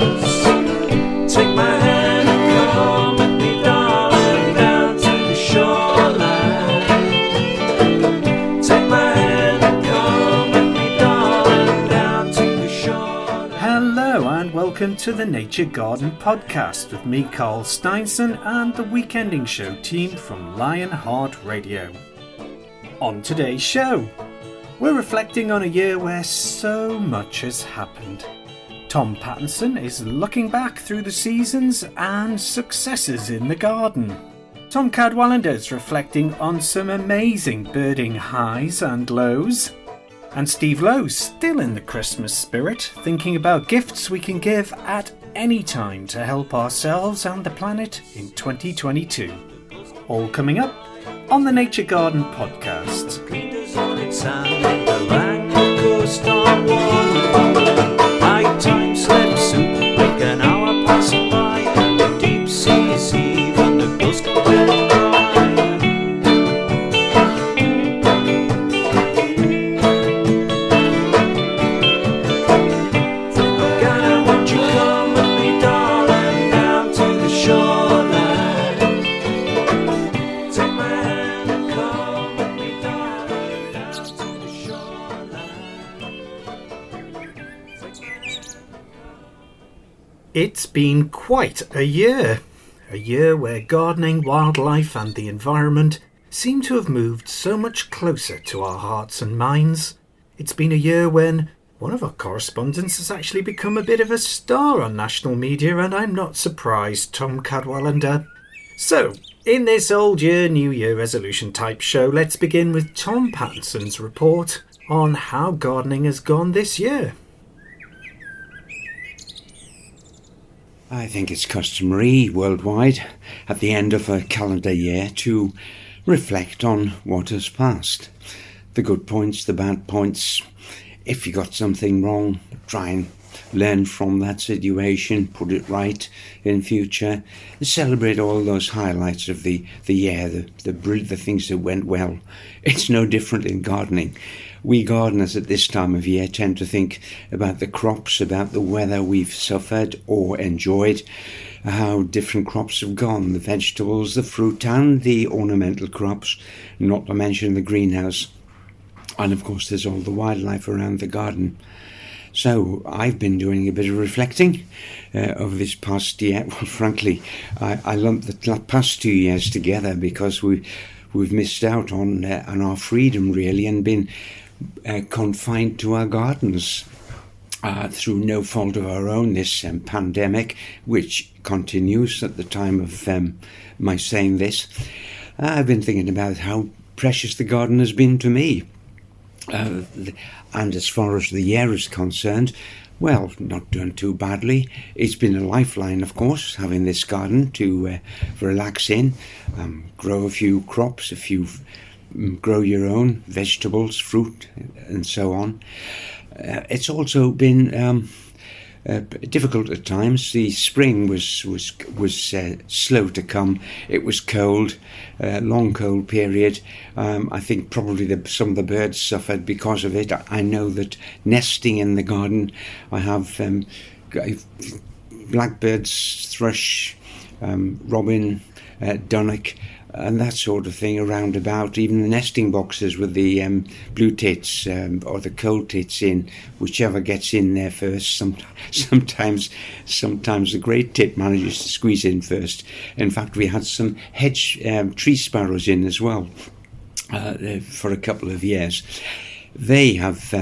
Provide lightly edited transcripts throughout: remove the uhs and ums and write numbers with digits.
Take my hand and come with me, darling, down to the shoreline. Take my hand and come with me, darling, down to the shoreline. Hello and welcome to the Nature Garden Podcast with me, Carl Steinson, and the Weekending Show team from Lionheart Radio. On today's show, we're reflecting on a year where so much has happened. Tom Pattinson is looking back through the seasons and successes in the garden. Tom Cadwallender is reflecting on some amazing birding highs and lows. And Steve Lowe, still in the Christmas spirit, thinking about gifts we can give at any time to help ourselves and the planet in 2022. All coming up on the Nature Garden Podcast. Cleaners on its hand in the rank of coast on one. Nighttime slept soup, like an hour passing by. The deep seas heave and the ghost of dead cry. Again, won't you come with me, darling, down to the shoreline? Take my hand and come with me, darling, down to the shoreline. It's been quite a year where gardening, wildlife and the environment seem to have moved so much closer to our hearts and minds. It's been a year when one of our correspondents has actually become a bit of a star on national media, and I'm not surprised, Tom Cadwallender. So, in this old year, new year resolution type show, let's begin with Tom Pattinson's report on how gardening has gone this year. I think it's customary worldwide at the end of a calendar year to reflect on what has passed. The good points, the bad points. If you got something wrong, try and learn from that situation, put it right in future. Celebrate all those highlights of the year, the things that went well. It's no different in gardening. We gardeners at this time of year tend to think about the crops, about the weather we've suffered or enjoyed, how different crops have gone, the vegetables, the fruit and the ornamental crops, not to mention the greenhouse. And of course there's all the wildlife around the garden. So I've been doing a bit of reflecting over this past year. Well, frankly, I lumped the past 2 years together because we've missed out on our freedom really and been confined to our gardens through no fault of our own, this pandemic, which continues at the time of my saying this. I've been thinking about how precious the garden has been to me. And as far as the year is concerned, well, not doing too badly. It's been a lifeline, of course, having this garden to relax in, grow a few crops, grow your own vegetables, fruit, and so on. It's also been difficult at times. The spring was slow to come. It was cold, long cold period. I think probably some of the birds suffered because of it. I know that nesting in the garden, I have blackbirds, thrush, robin, dunnock, and that sort of thing around about. Even the nesting boxes with the blue tits or the cold tits in, whichever gets in there first. Sometimes the great tit manages to squeeze in first. In fact, we had some hedge tree sparrows in as well for a couple of years. They have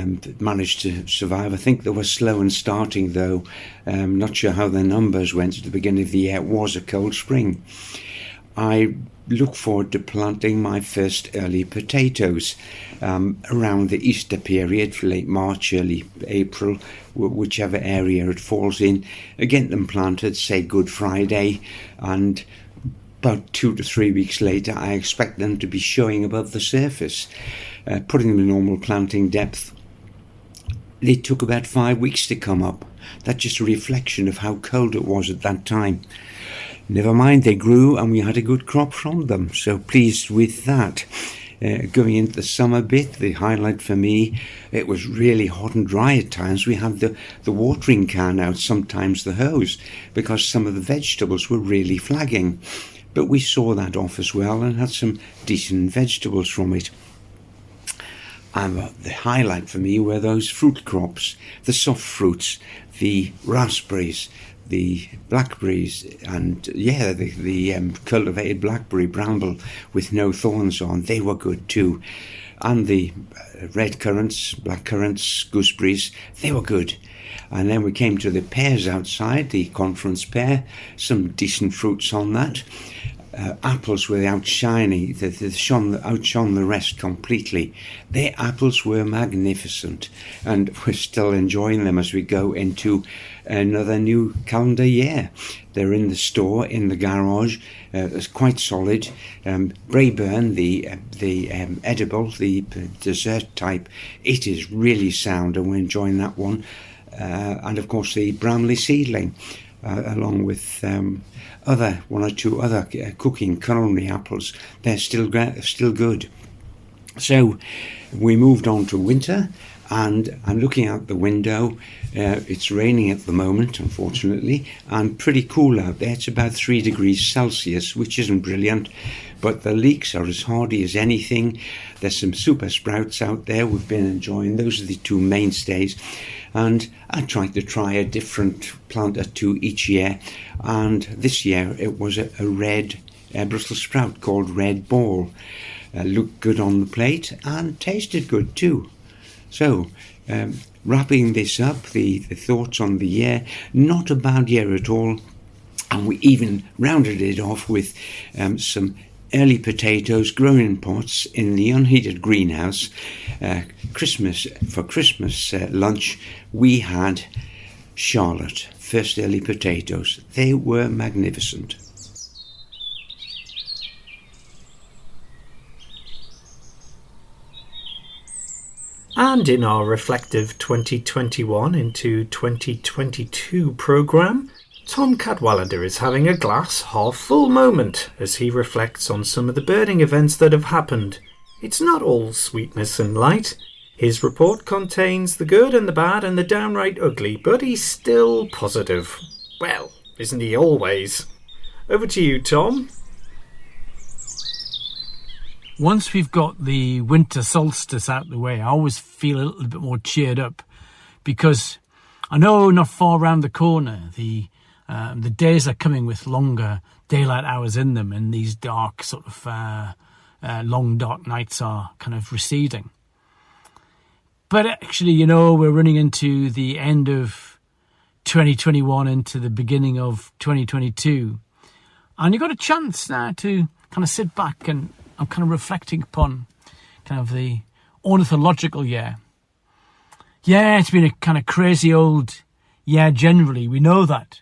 managed to survive. I think they were slow in starting though. Not sure how their numbers went at the beginning of the year. It was a cold spring. I look forward to planting my first early potatoes around the Easter period, late March, early April, whichever area it falls in. Get them planted, say Good Friday, and about 2 to 3 weeks later I expect them to be showing above the surface. Putting them in normal planting depth, they took about 5 weeks to come up. That's just a reflection of how cold it was at that time. Never mind, they grew and we had a good crop from them, so pleased with that. going into the summer bit, the highlight for me, it was really hot and dry at times. We had the watering can out, sometimes the hose, because some of the vegetables were really flagging. But we saw that off as well and had some decent vegetables from it. And the highlight for me were those fruit crops, the soft fruits, the raspberries, the blackberries, and the cultivated blackberry bramble with no thorns on. They were good too. And the red currants, black currants, gooseberries, they were good. And then we came to the pears outside, the conference pear, some decent fruits on that. Apples were outshining, they outshone the rest completely. Their apples were magnificent, and we're still enjoying them as we go into another new calendar year. They're in the store, in the garage. It's quite solid. Braeburn, the edible, the dessert type, it is really sound, and we're enjoying that one. And of course the Bramley seedling, along with one or two other cooking culinary apples. They're still good. So we moved on to winter, and I'm looking out the window. It's raining at the moment, unfortunately, and pretty cool out there. It's about 3 degrees Celsius, which isn't brilliant, but the leeks are as hardy as anything. There's some super sprouts out there we've been enjoying. Those are the two mainstays. And I tried to try a different plant or two each year, and this year it was a red Brussels sprout called Red Ball. Looked good on the plate and tasted good too. So, wrapping this up, the thoughts on the year, not a bad year at all, and we even rounded it off with some early potatoes grown in pots in the unheated greenhouse. Christmas lunch, we had Charlotte, first early potatoes. They were magnificent. And in our reflective 2021 into 2022 programme, Tom Cadwallender is having a glass half full moment as he reflects on some of the birding events that have happened. It's not all sweetness and light. His report contains the good and the bad and the downright ugly, but he's still positive. Well, isn't he always? Over to you, Tom. Once we've got the winter solstice out the way, I always feel a little bit more cheered up, because I know not far around the corner the days are coming with longer daylight hours in them, and these dark sort of long dark nights are kind of receding. But actually, you know, we're running into the end of 2021 into the beginning of 2022, and you've got a chance now to kind of sit back, and I'm kind of reflecting upon kind of the ornithological year. Yeah, it's been a kind of crazy old year generally, we know that.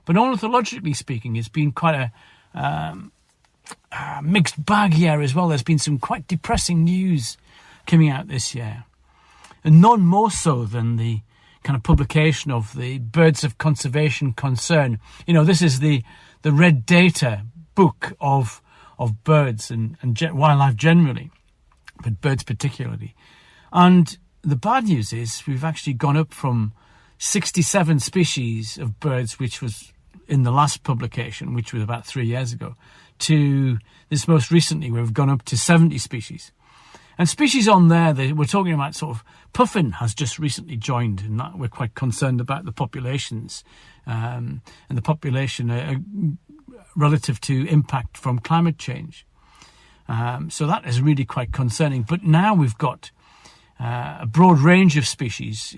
But ornithologically speaking, it's been quite a mixed bag year as well. There's been some quite depressing news coming out this year. And none more so than the kind of publication of the Birds of Conservation Concern. You know, this is the red data book of birds and wildlife generally, but birds particularly. And the bad news is we've actually gone up from 67 species of birds, which was in the last publication, which was about 3 years ago, to this most recently, we've gone up to 70 species. And species on there, we're talking about sort of puffin has just recently joined, and that we're quite concerned about the populations and the population relative to impact from climate change. So that is really quite concerning. But now we've got a broad range of species.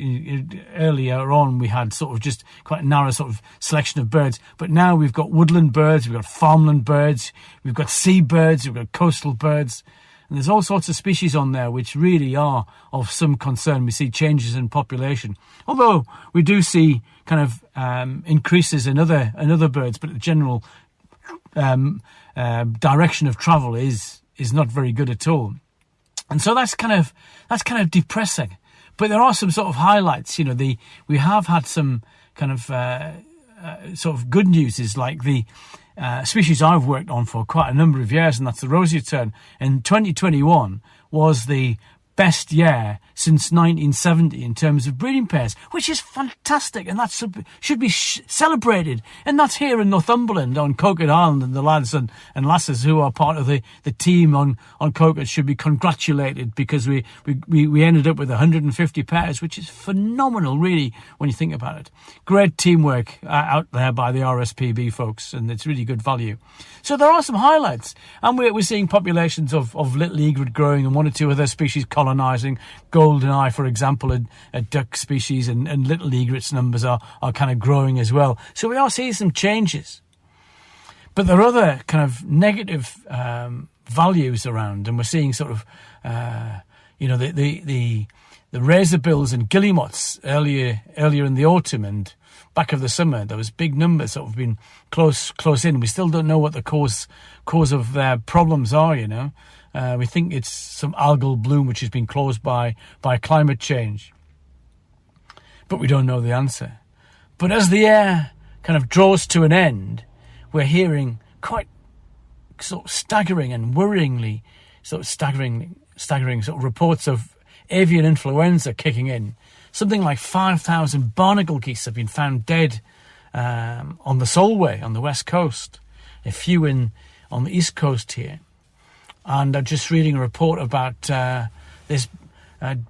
Earlier on, we had sort of just quite a narrow sort of selection of birds. But now we've got woodland birds, we've got farmland birds, we've got sea birds, we've got coastal birds. And there's all sorts of species on there which really are of some concern. We see changes in population, although we do see kind of increases in other birds, but the general direction of travel is not very good at all. And so that's kind of depressing. But there are some sort of highlights. You know, we have had some kind of sort of good news, is like the species I've worked on for quite a number of years, and that's the roseate tern. And 2021 was the best year since 1970 in terms of breeding pairs, which is fantastic, and that should be celebrated. And that's here in Northumberland on Coquet Island, and the lads and lasses who are part of the team on Coquet should be congratulated, because we ended up with 150 pairs, which is phenomenal, really, when you think about it. Great teamwork out there by the RSPB folks, and it's really good value. So there are some highlights, and we're seeing populations of little egret growing and one or two other species colonising. Goldeneye, for example, a duck species, and little egrets numbers are kind of growing as well. So we are seeing some changes. But there are other kind of negative values around, and we're seeing sort of, the razorbills and guillemots earlier in the autumn and back of the summer. There was big numbers that have been close in. We still don't know what the cause of their problems are, you know. We think it's some algal bloom which has been caused by climate change. But we don't know the answer. But as the year kind of draws to an end, we're hearing quite sort of staggering and worryingly sort of staggering sort of reports of avian influenza kicking in. Something like 5,000 barnacle geese have been found dead on the Solway on the west coast, a few on the east coast here. And I'm just reading a report about this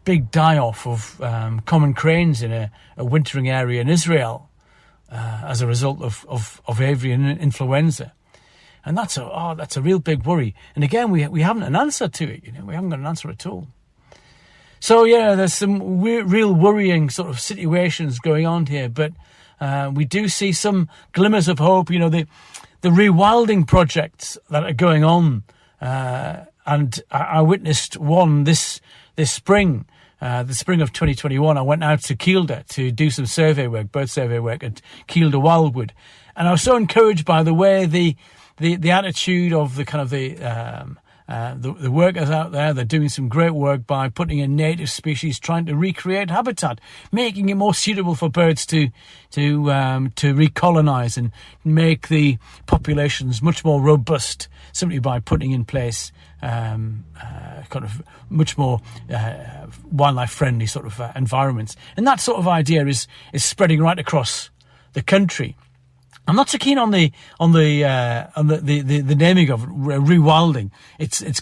big die-off of common cranes in a wintering area in Israel as a result of avian influenza. And that's a real big worry. And again, we haven't an answer to it. You know, we haven't got an answer at all. So yeah, there's some real worrying sort of situations going on here, but we do see some glimmers of hope. You know, the rewilding projects that are going on, and I witnessed one this spring, the spring of 2021. I went out to Kielder to do some bird survey work at Kielder Wildwood, and I was so encouraged by the way the attitude of the kind of the workers out there. They're doing some great work by putting in native species, trying to recreate habitat, making it more suitable for birds to recolonize and make the populations much more robust, simply by putting in place kind of much more wildlife friendly sort of environments. And that sort of idea is spreading right across the country. I'm not so keen on the naming of it, rewilding. It's a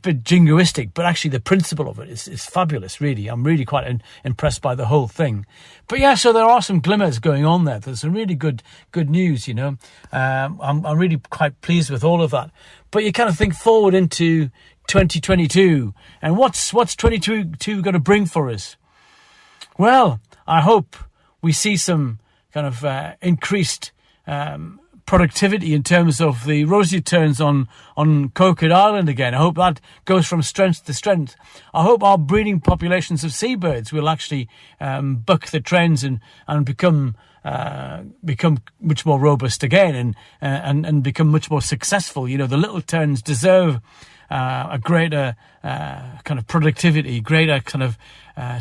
bit jingoistic, but actually the principle of it is fabulous. Really, I'm really quite impressed by the whole thing. But yeah, so there are some glimmers going on there. There's some really good news. You know, I'm really quite pleased with all of that. But you kind of think forward into 2022, and what's 2022 going to bring for us? Well, I hope we see some kind of increased productivity in terms of the roseate terns on Coquet Island again. I hope that goes from strength to strength. I hope our breeding populations of seabirds will actually buck the trends and become much more robust again and become much more successful. You know, the little terns deserve a greater kind of productivity, greater kind of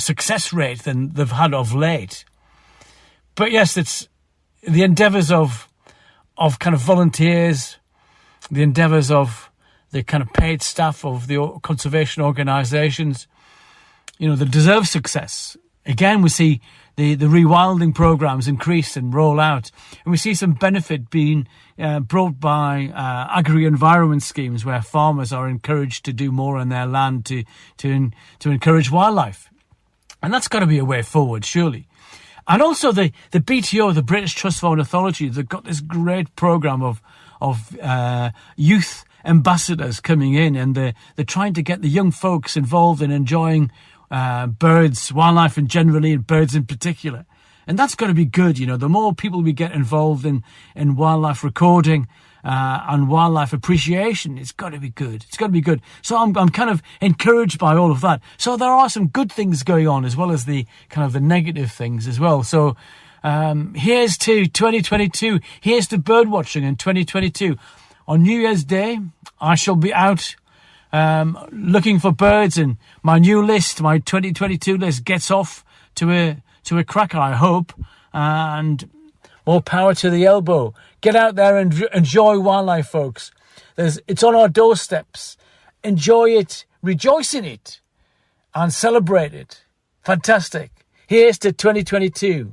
success rate than they've had of late. But yes, it's the endeavours of kind of volunteers, the endeavours of the kind of paid staff of the conservation organisations, you know, that deserve success. Again, we see the rewilding programmes increase and roll out, and we see some benefit being brought by agri-environment schemes where farmers are encouraged to do more on their land to encourage wildlife. And that's got to be a way forward, surely. And also the BTO, the British Trust for Ornithology, they've got this great programme of youth ambassadors coming in, and they're trying to get the young folks involved in enjoying birds, wildlife and generally, and birds in particular. And that's got to be good, you know. The more people we get involved in wildlife recording and wildlife appreciation, it's got to be good. It's got to be good. So I'm kind of encouraged by all of that. So there are some good things going on, as well as the kind of the negative things as well. So here's to 2022. Here's to bird watching in 2022. On New Year's Day, I shall be out looking for birds, and my new list, my 2022 list, gets off to a cracker, I hope. And More power to the elbow. Get out there and enjoy wildlife, folks. It's on our doorsteps. Enjoy it, rejoice in it, and celebrate it. Fantastic. Here's to 2022.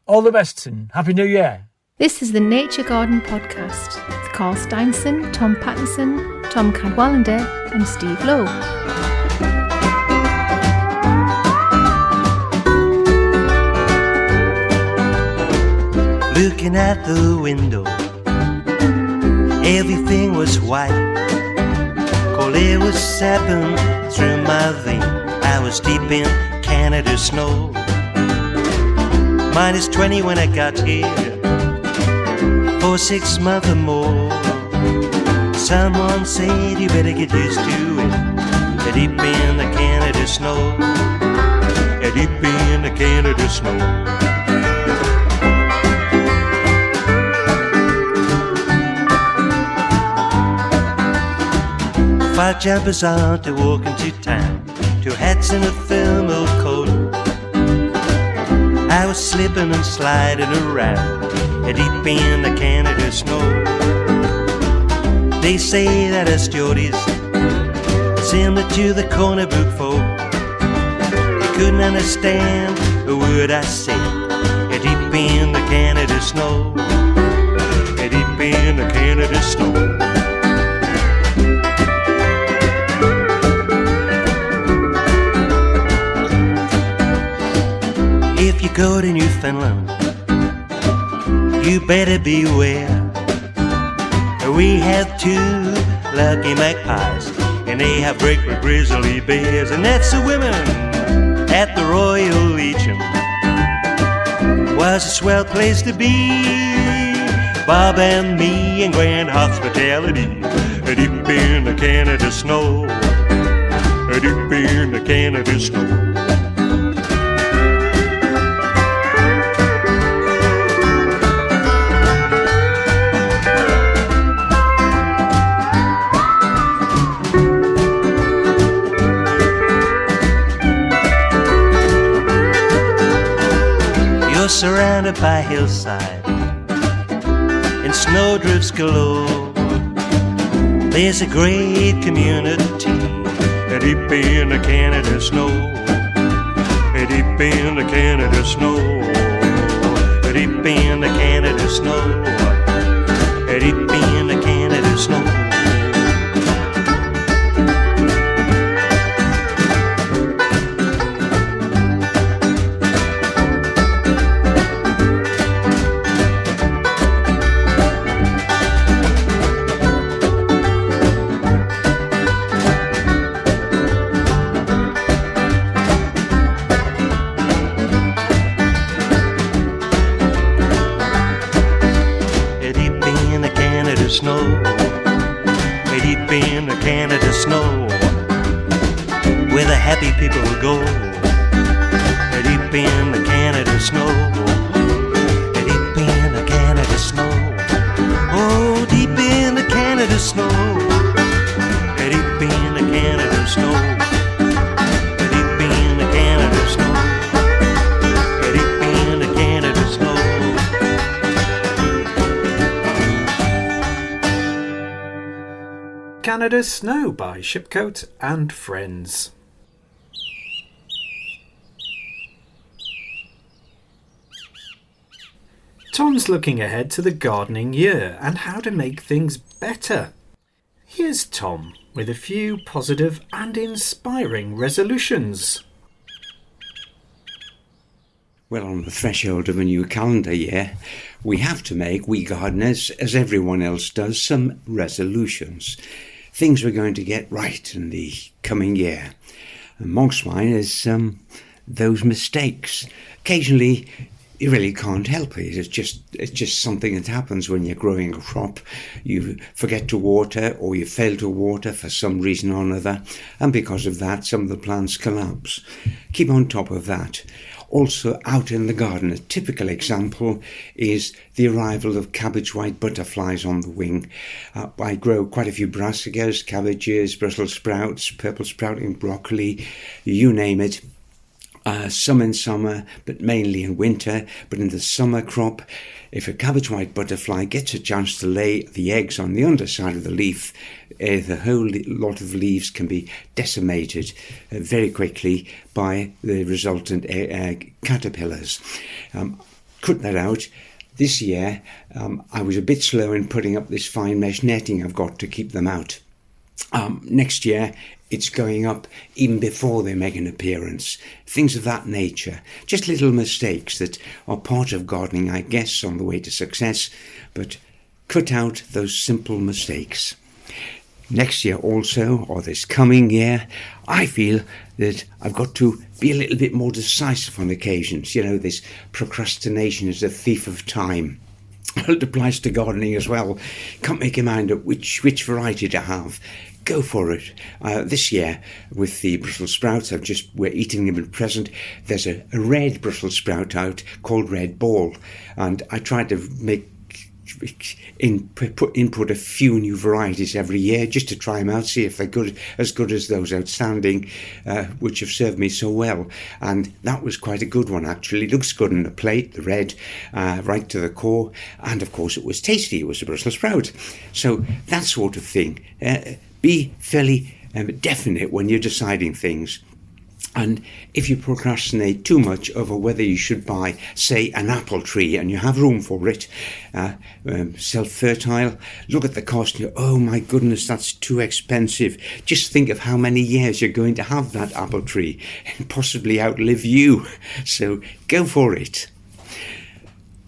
All the best and Happy New Year. This is the Nature Garden Podcast with Carl Steinson, Tom Pattinson, Tom Cadwallender and Steve Lowe. Looking at the window, everything was white. Cold air was sapping through my vein. I was deep in Canada snow. Minus 20 when I got here, for 6 months or more. Someone said you better get used to it. Deep in the Canada snow, deep in the Canada snow. Five jumpers on to walk into town, 2 hats and a thermal coat. I was slipping and sliding around, deep in the Canada snow. They say that us Geordies similar to the corner book folk. You couldn't understand a word I said, deep in the Canada snow, deep in the Canada snow. If you go to Newfoundland, you better beware. We have 2 lucky magpies, and they have great big grizzly bears, and that's the women at the Royal Legion. Was a swell place to be, Bob and me in grand hospitality, deep in the Canada snow, deep in the Canada snow. Surrounded by hillside and snowdrifts galore. There's a great community deep in the Canada snow, deep in the Canada snow, deep in the Canada snow, deep in the Canada snow. Snow, deep in the Canada snow, where the happy people go, deep in the Canada snow, deep in the Canada snow, oh, deep in the Canada snow, deep in the Canada snow, deep in the Canada snow, deep in the Canada snow. Canada Snow by Shipcoat and Friends. Tom's looking ahead to the gardening year and how to make things better. Here's Tom with a few positive and inspiring resolutions. Well, on the threshold of a new calendar year, we have to make, we gardeners, as everyone else does, some resolutions. Things we're going to get right in the coming year. Amongst mine is those mistakes. Occasionally, you really can't help it. It's just something that happens when you're growing a crop. You forget to water, or you fail to water for some reason or another, and because of that, some of the plants collapse. Keep on top of that. Also, out in the garden, a typical example is the arrival of cabbage white butterflies on the wing. I grow quite a few brassicas, cabbages, Brussels sprouts, purple sprouting broccoli, you name it. Some in summer, but mainly in winter. But in the summer crop, if a cabbage white butterfly gets a chance to lay the eggs on the underside of the leaf, the whole lot of leaves can be decimated very quickly by the resultant caterpillars. Cut that out. This year, I was a bit slow in putting up this fine mesh netting I've got to keep them out. Next year, it's going up even before they make an appearance. Things of that nature. Just little mistakes that are part of gardening, I guess, on the way to success. But cut out those simple mistakes. Next year also, or this coming year, I feel that I've got to be a little bit more decisive on occasions. You know, this procrastination is a thief of time. Well, it applies to gardening as well. Can't make your mind up which variety to have. Go for it. This year, with the Brussels sprouts, we're eating them at present. There's a red Brussels sprout out called Red Ball, and I tried to input a few new varieties every year just to try them out, see if they're as good as those outstanding, which have served me so well. And that was quite a good one, actually. It looks good on the plate, the red, right to the core. And of course, it was tasty. It was a Brussels sprout. So that sort of thing. Be fairly definite when you're deciding things. And if you procrastinate too much over whether you should buy, say, an apple tree and you have room for it, self-fertile, look at the cost and you, oh my goodness, that's too expensive. Just think of how many years you're going to have that apple tree and possibly outlive you. So go for it.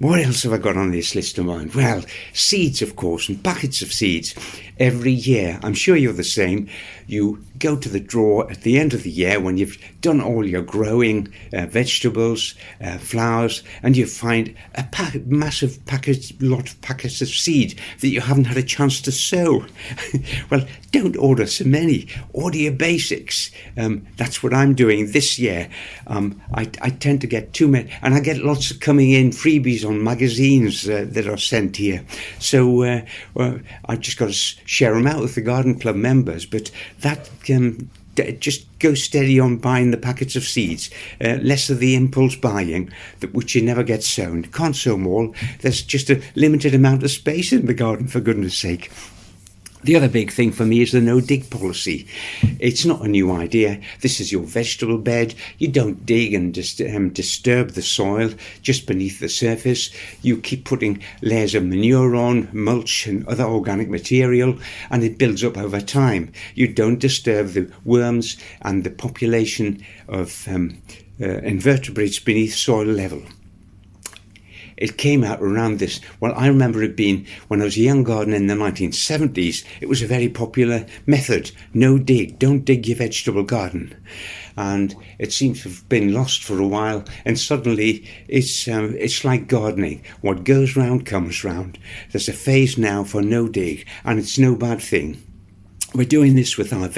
What else have I got on this list of mine? Well, seeds, of course, and packets of seeds. Every year, I'm sure you're the same, you go to the drawer at the end of the year when you've done all your growing, vegetables, flowers, and you find a massive lot of packets of seed that you haven't had a chance to sow. Well, don't order so many. Order your basics. That's what I'm doing this year. I tend to get too many, and I get lots of coming in freebies on magazines that are sent here. So I've just got to share them out with the Garden Club members, but that just go steady on buying the packets of seeds, less of the impulse buying, which you never get sown. Can't sow them all. There's just a limited amount of space in the garden, for goodness sake. The other big thing for me is the no-dig policy. It's not a new idea. This is your vegetable bed. You don't dig and disturb the soil just beneath the surface. You keep putting layers of manure on, mulch and other organic material, and it builds up over time. You don't disturb the worms and the population of invertebrates beneath soil level. It came out around this. Well, I remember it being, when I was a young gardener in the 1970s, it was a very popular method. No dig, don't dig your vegetable garden. And it seems to have been lost for a while, and suddenly it's like gardening. What goes round comes round. There's a phase now for no dig, and it's no bad thing. We're doing this with our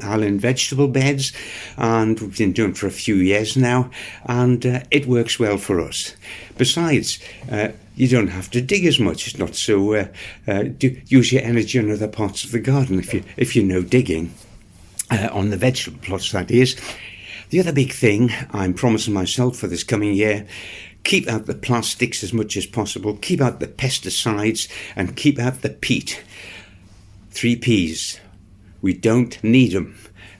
island vegetable beds, and we've been doing it for a few years now, and it works well for us. Besides, you don't have to dig as much. It's not so use your energy on other parts of the garden if you know digging on the vegetable plots, that is. The other big thing I'm promising myself for this coming year: keep out the plastics as much as possible, keep out the pesticides, and keep out the peat. 3 Ps. We don't need them.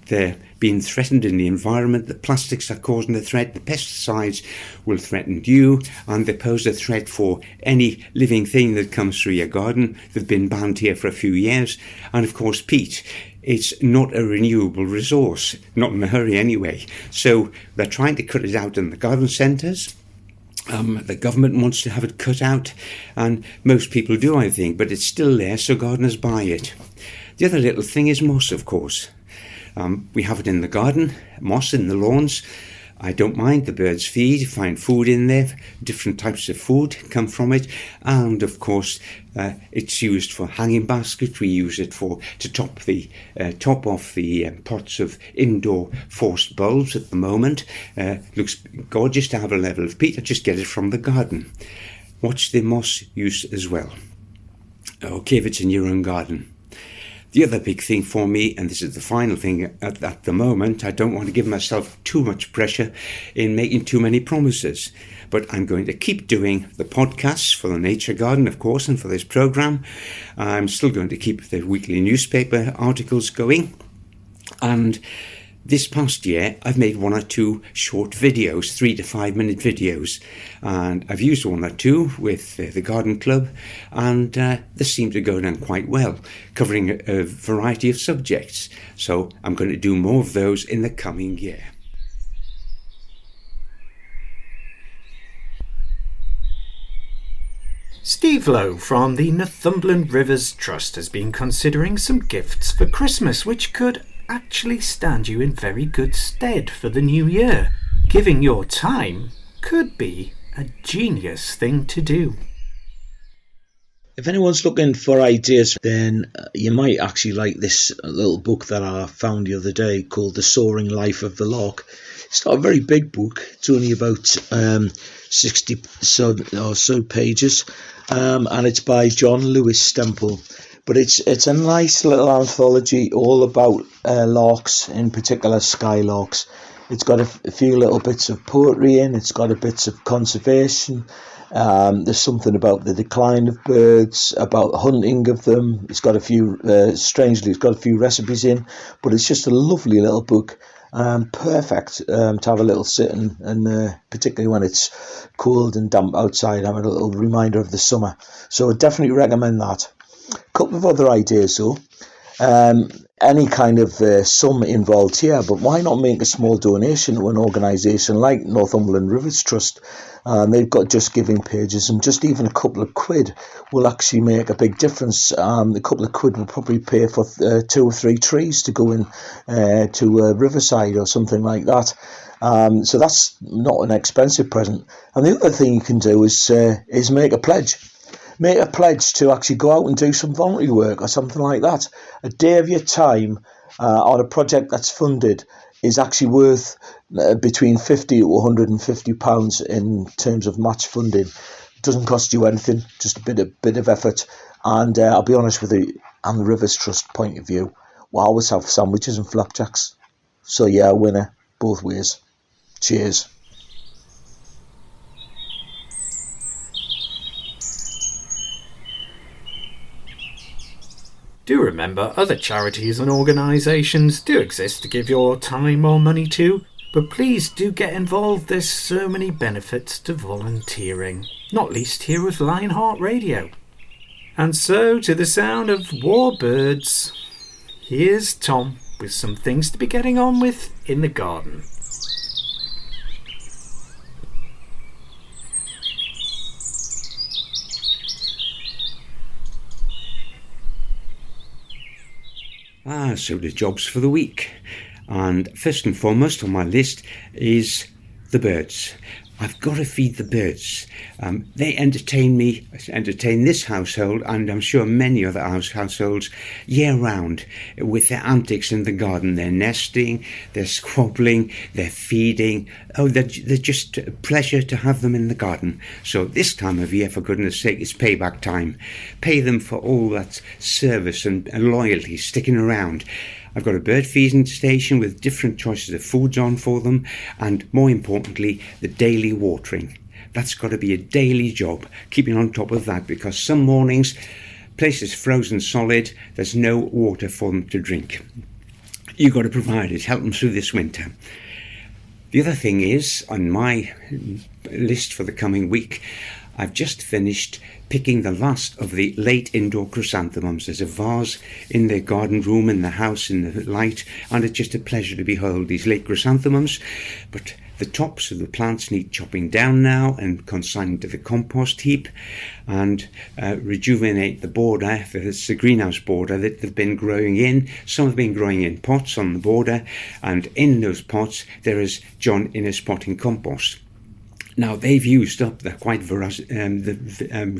They're being threatened in the environment. The plastics are causing a threat. The pesticides will threaten you, and they pose a threat for any living thing that comes through your garden. They've been banned here for a few years. And of course, peat. It's not a renewable resource, not in a hurry anyway. So they're trying to cut it out in the garden centres. The government wants to have it cut out, and most people do, I think, but it's still there, so gardeners buy it. The other little thing is moss, of course. We have it in the garden, moss in the lawns. I don't mind, the birds feed, find food in there, different types of food come from it, and of course it's used for hanging baskets. We use it to top off the pots of indoor forced bulbs at the moment. Looks gorgeous to have a level of peat. I just get it from the garden. Watch the moss use as well. Okay, if it's in your own garden. The other big thing for me, and this is the final thing at the moment, I don't want to give myself too much pressure in making too many promises. But I'm going to keep doing the podcasts for the Nature Garden, of course, and for this programme. I'm still going to keep the weekly newspaper articles going. And this past year, I've made 1 or 2 short videos, 3 to 5 minute videos. And I've used 1 or 2 with the Garden Club, and they seem to go down quite well, covering a variety of subjects. So I'm going to do more of those in the coming year. Steve Lowe from the Northumberland Rivers Trust has been considering some gifts for Christmas which could actually stand you in very good stead for the new year. Giving your time could be a genius thing to do. If anyone's looking for ideas, then you might actually like this little book that I found the other day called The Soaring Life of the Lark. It's not a very big book. It's only about 60 or so pages, and it's by John Lewis Stemple. But it's a nice little anthology all about larks, in particular skylarks. It's got a few little bits of poetry in. It's got a bits of conservation. There's something about the decline of birds, about hunting of them. It's got a few, strangely, it's got a few recipes in, but it's just a lovely little book. Perfect to have a little sit and particularly when it's cold and damp outside, having a little reminder of the summer. So I definitely recommend that. A couple of other ideas though. Any kind of sum involved here, but why not make a small donation to an organisation like Northumberland Rivers Trust? They've got just giving pages, and just even a couple of quid will actually make a big difference. A couple of quid will probably pay for 2 or 3 trees to go in to Riverside or something like that. So that's not an expensive present. And the other thing you can do is make a pledge. Make a pledge to actually go out and do some voluntary work or something like that. A day of your time on a project that's funded is actually worth between £50 to £150 in terms of match funding. It doesn't cost you anything, just a bit of effort. And I'll be honest with you, on the Rivers Trust point of view, we always have sandwiches and flapjacks. So yeah, winner both ways. Cheers. Do remember, other charities and organisations do exist to give your time or money to, but please do get involved. There's so many benefits to volunteering, not least here with Lionheart Radio. And so, to the sound of warbirds, here's Tom with some things to be getting on with in the garden. So the jobs for the week. And first and foremost on my list is the birds. I've got to feed the birds. They entertain this household, and I'm sure many other households year round with their antics in the garden. They're nesting, they're squabbling, they're feeding. Oh, they're just a pleasure to have them in the garden. So this time of year, for goodness sake, it's payback time. Pay them for all that service and loyalty sticking around. I've got a bird feeding station with different choices of foods on for them, and more importantly, the daily watering. That's got to be a daily job, keeping on top of that, because some mornings, place is frozen solid, there's no water for them to drink. You've got to provide it, help them through this winter. The other thing is, on my list for the coming week, I've just finished picking the last of the late indoor chrysanthemums. There's a vase in the garden room in the house in the light, and it's just a pleasure to behold these late chrysanthemums. But the tops of the plants need chopping down now and consigning to the compost heap, and rejuvenate the border. It's the greenhouse border that they've been growing in. Some have been growing in pots on the border, and in those pots there is John Innes potting compost. Now, they've used up, they're quite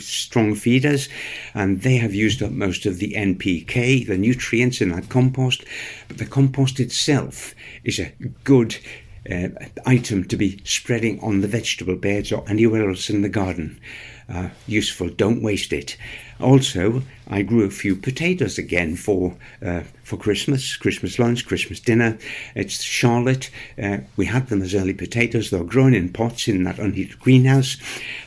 strong feeders, and they have used up most of the NPK, the nutrients in that compost, but the compost itself is a good item to be spreading on the vegetable beds or anywhere else in the garden. useful. Don't waste it. Also, I grew a few potatoes again for Christmas lunch, Christmas dinner. It's Charlotte. We had them as early potatoes. They're grown in pots in that unheated greenhouse,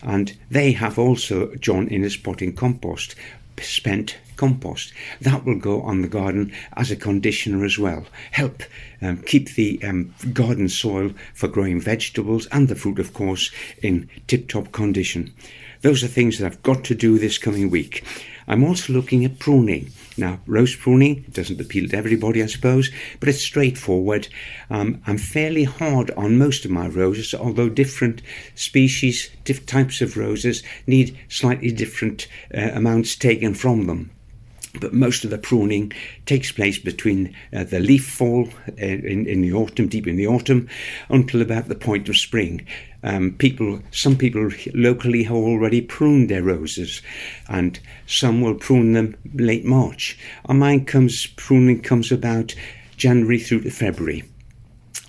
and they have also John in his pot in compost, spent compost. That will go on the garden as a conditioner as well. Help keep the garden soil for growing vegetables and the fruit, of course, in tip-top condition. Those are things that I've got to do this coming week. I'm also looking at pruning. Now, rose pruning doesn't appeal to everybody, I suppose, but it's straightforward. I'm fairly hard on most of my roses, although different species, different types of roses need slightly different amounts taken from them. But most of the pruning takes place between the leaf fall in the autumn, deep in the autumn, until about the point of spring. Some people locally have already pruned their roses, and some will prune them late March. On pruning comes about January through to February.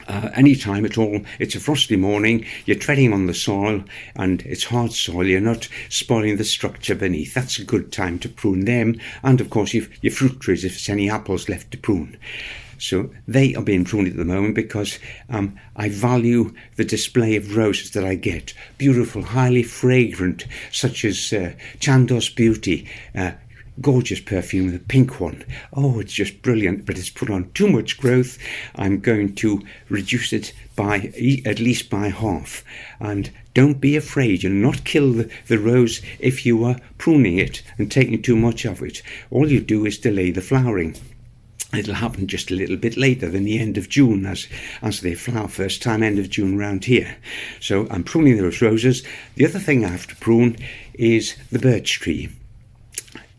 Any time at all. It's a frosty morning, you're treading on the soil, and it's hard soil, you're not spoiling the structure beneath. That's a good time to prune them, and of course your fruit trees, if there's any apples left to prune. So they are being pruned at the moment because I value the display of roses that I get. Beautiful, highly fragrant, such as Chandos Beauty, gorgeous perfume, the pink one. Oh, it's just brilliant, but it's put on too much growth. I'm going to reduce it by at least by half. And don't be afraid, you'll not kill the rose if you are pruning it and taking too much of it. All you do is delay the flowering. It'll happen just a little bit later than the end of June, as they flower first time, end of June round here. So I'm pruning those roses. The other thing I have to prune is the birch tree.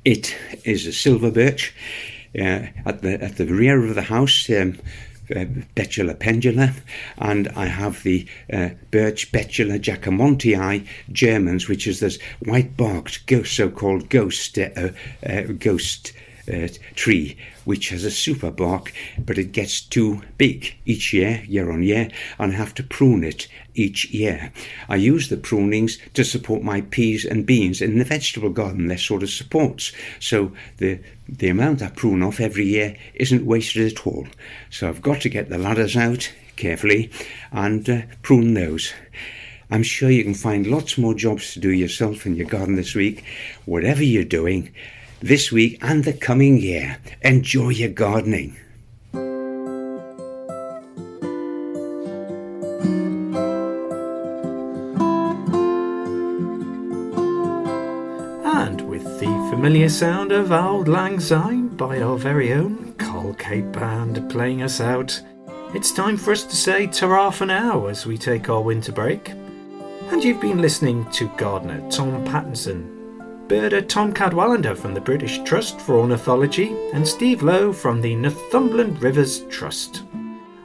It is a silver birch at the rear of the house, Betula pendula, and I have the birch Betula jacomontii Germans, which is this white-barked so-called ghost tree, which has a super bark, but it gets too big each year on year, and I have to prune it each year. I use the prunings to support my peas and beans in the vegetable garden. They're sort of supports, so the amount I prune off every year isn't wasted at all. So I've got to get the ladders out carefully and prune those. I'm sure you can find lots more jobs to do yourself in your garden this week. Whatever you're doing this week and the coming year, enjoy your gardening. And with the familiar sound of Auld Lang Syne by our very own Carl Cape Band playing us out, it's time for us to say ta-ra for now as we take our winter break. And you've been listening to gardener Tom Pattinson, birder Tom Cadwallender from the British Trust for Ornithology, and Steve Lowe from the Northumberland Rivers Trust.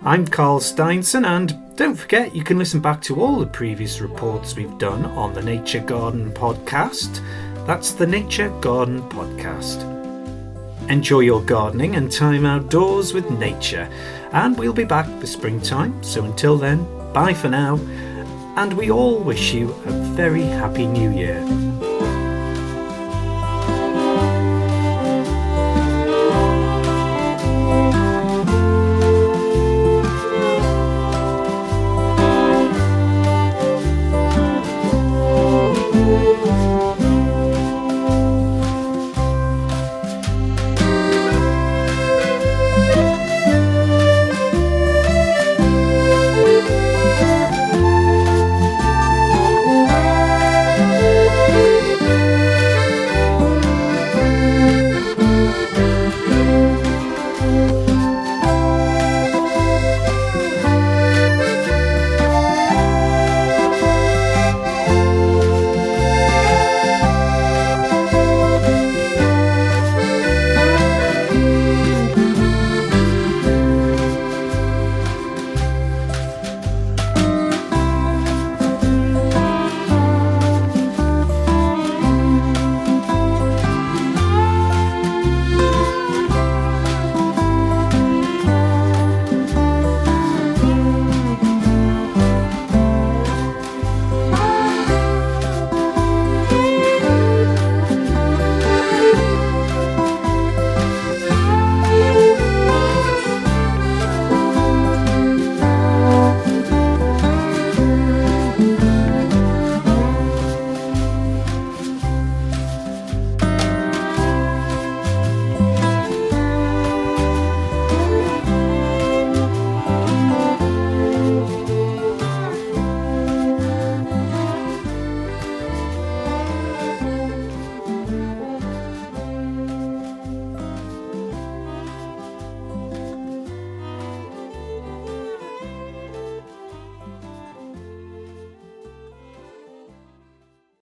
I'm Carl Steinson, and don't forget you can listen back to all the previous reports we've done on the Nature Garden podcast. That's the Nature Garden podcast. Enjoy your gardening and time outdoors with nature, and we'll be back for springtime, so until then, bye for now, and we all wish you a very happy new year.